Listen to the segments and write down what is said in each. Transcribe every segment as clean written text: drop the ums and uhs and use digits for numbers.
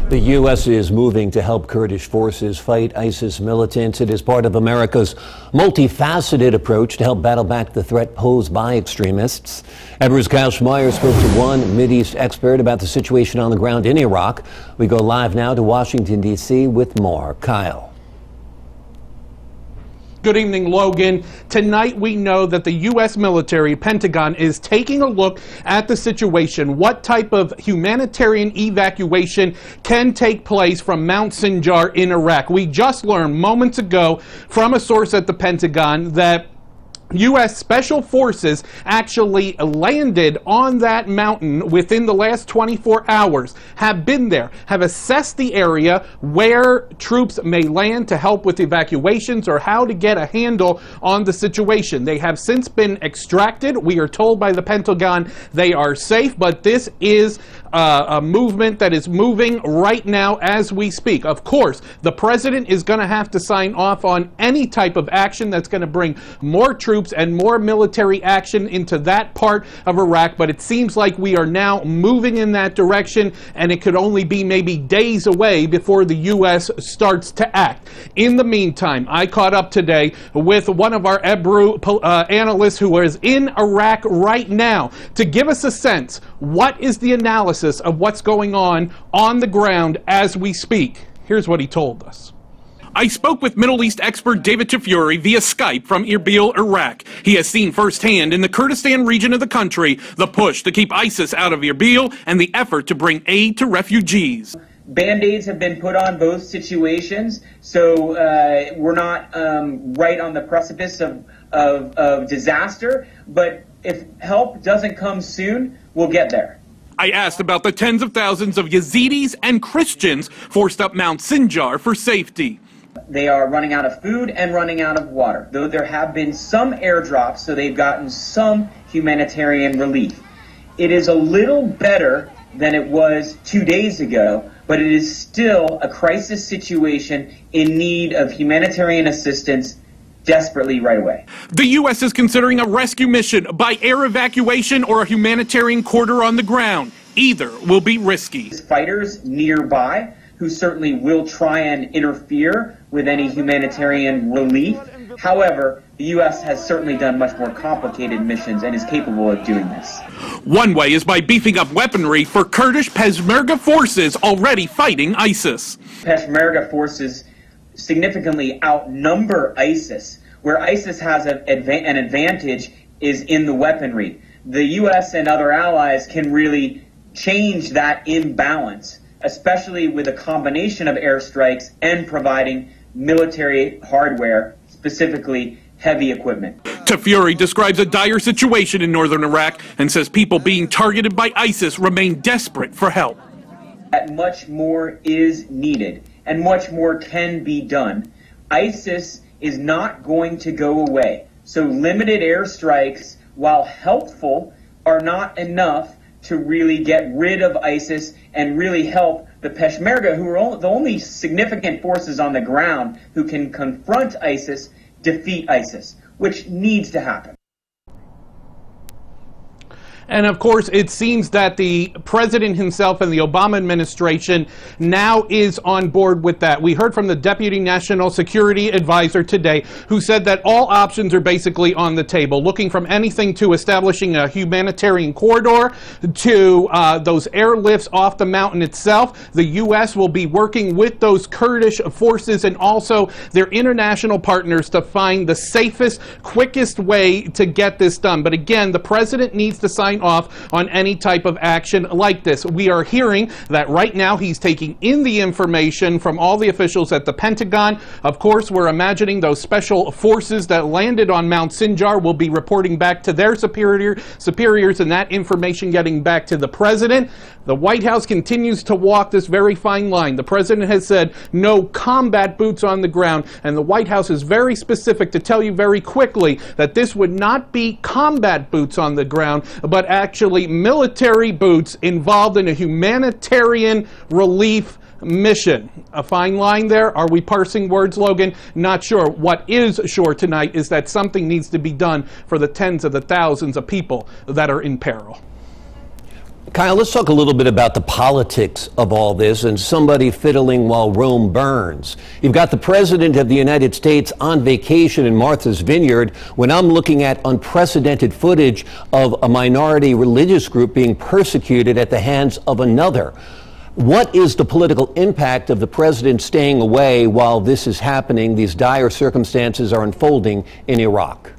The U.S. is moving to help Kurdish forces fight ISIS militants. It is part of America's multifaceted approach to help battle back the threat posed by extremists. Ebru's Schmoyer spoke to one Mideast expert about the situation on the ground in Iraq. We go live now to Washington, D.C. with more. Kyle. Good evening, Logan. Tonight we know that the U.S. military, Pentagon, is taking a look at the situation. What type of humanitarian evacuation can take place from Mount Sinjar in Iraq? We just learned moments ago from a source at the Pentagon that U.S. Special Forces actually landed on that mountain within the last 24 hours, have been there, have assessed the area where troops may land to help with evacuations or how to get a handle on the situation. They have since been extracted. We are told by the Pentagon they are safe, but this is a movement that is moving right now as we speak. Of course, the president is going to have to sign off on any type of action that's going to bring more troops and more military action into that part of Iraq, but it seems like we are now moving in that direction, and it could only be maybe days away before the U.S. starts to act. In the meantime, I caught up today with one of our Ebru analysts who is in Iraq right now to give us a sense. What is the analysis of what's going on the ground as we speak? Here's what he told us. I spoke with Middle East expert David Tafuri via Skype from Erbil, Iraq. He has seen firsthand in the Kurdistan region of the country the push to keep ISIS out of Erbil and the effort to bring aid to refugees. Band-aids have been put on both situations, so we're not right on the precipice of disaster, but if help doesn't come soon, we'll get there. I asked about the tens of thousands of Yazidis and Christians forced up Mount Sinjar for safety. They are running out of food and running out of water, though there have been some airdrops, so they've gotten some humanitarian relief. It is a little better than it was 2 days ago, but it is still a crisis situation in need of humanitarian assistance desperately right away. The U.S. is considering a rescue mission by air evacuation or a humanitarian corridor on the ground. Either will be risky. Fighters nearby who certainly will try and interfere with any humanitarian relief. However, the U.S. has certainly done much more complicated missions and is capable of doing this. One way is by beefing up weaponry for Kurdish Peshmerga forces already fighting ISIS. Peshmerga forces significantly outnumber ISIS. Where ISIS has an advantage is in the weaponry. The U.S. and other allies can really change that imbalance, especially with a combination of airstrikes and providing military hardware, specifically heavy equipment. Tafuri describes a dire situation in northern Iraq and says people being targeted by ISIS remain desperate for help. That much more is needed and much more can be done. ISIS is not going to go away. So limited airstrikes, while helpful, are not enough to really get rid of ISIS and really help the Peshmerga, who are the only significant forces on the ground who can confront ISIS, defeat ISIS, which needs to happen. And of course, it seems that the president himself and the Obama administration now is on board with that. We heard from the Deputy National Security Advisor today, who said that all options are basically on the table, looking from anything to establishing a humanitarian corridor to those airlifts off the mountain itself. The U.S. will be working with those Kurdish forces and also their international partners to find the safest, quickest way to get this done. But again, the president needs to sign off on any type of action like this. We are hearing that right now he's taking in the information from all the officials at the Pentagon. Of course, we're imagining those special forces that landed on Mount Sinjar will be reporting back to their superiors and that information getting back to the president. The White House continues to walk this very fine line. The president has said no combat boots on the ground, and the White House is very specific to tell you very quickly that this would not be combat boots on the ground, but actually military boots involved in a humanitarian relief mission. A fine line there. Are we parsing words, Logan? Not sure. What is sure tonight is that something needs to be done for the tens of the thousands of people that are in peril. Kyle, let's talk a little bit about the politics of all this and somebody fiddling while Rome burns. You've got the President of the United States on vacation in Martha's Vineyard when I'm looking at unprecedented footage of a minority religious group being persecuted at the hands of another. What is the political impact of the president staying away while this is happening? These dire circumstances are unfolding in Iraq.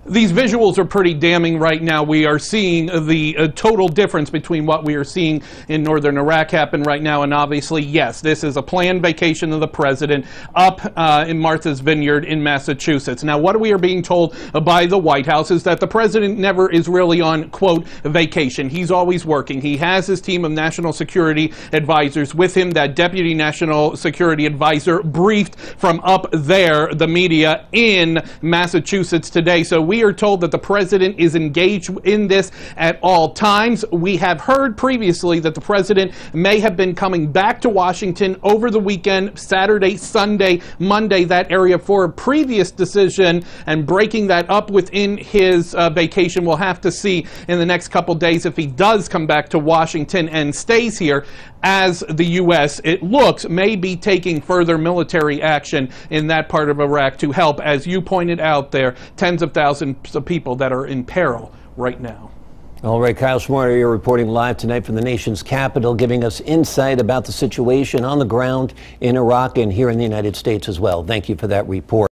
These visuals are pretty damning right now. We are seeing the total difference between what we are seeing in northern Iraq happen right now, and obviously, yes, this is a planned vacation of the president up in Martha's Vineyard in Massachusetts. Now, what we are being told by the White House is that the president never is really on, quote, vacation. He's always working. He has his team of national security advisors with him. That deputy national security advisor briefed from up there, the media, in Massachusetts today. So we are told that the president is engaged in this at all times. We have heard previously that the president may have been coming back to Washington over the weekend, Saturday, Sunday, Monday, that area, for a previous decision, and breaking that up within his vacation. We'll have to see in the next couple days if he does come back to Washington and stays here, as the U.S., it looks, may be taking further military action in that part of Iraq to help, as you pointed out there, tens of thousands of people that are in peril right now. All right, Kyle Schmoyer, you're reporting live tonight from the nation's capital, giving us insight about the situation on the ground in Iraq and here in the United States as well. Thank you for that report.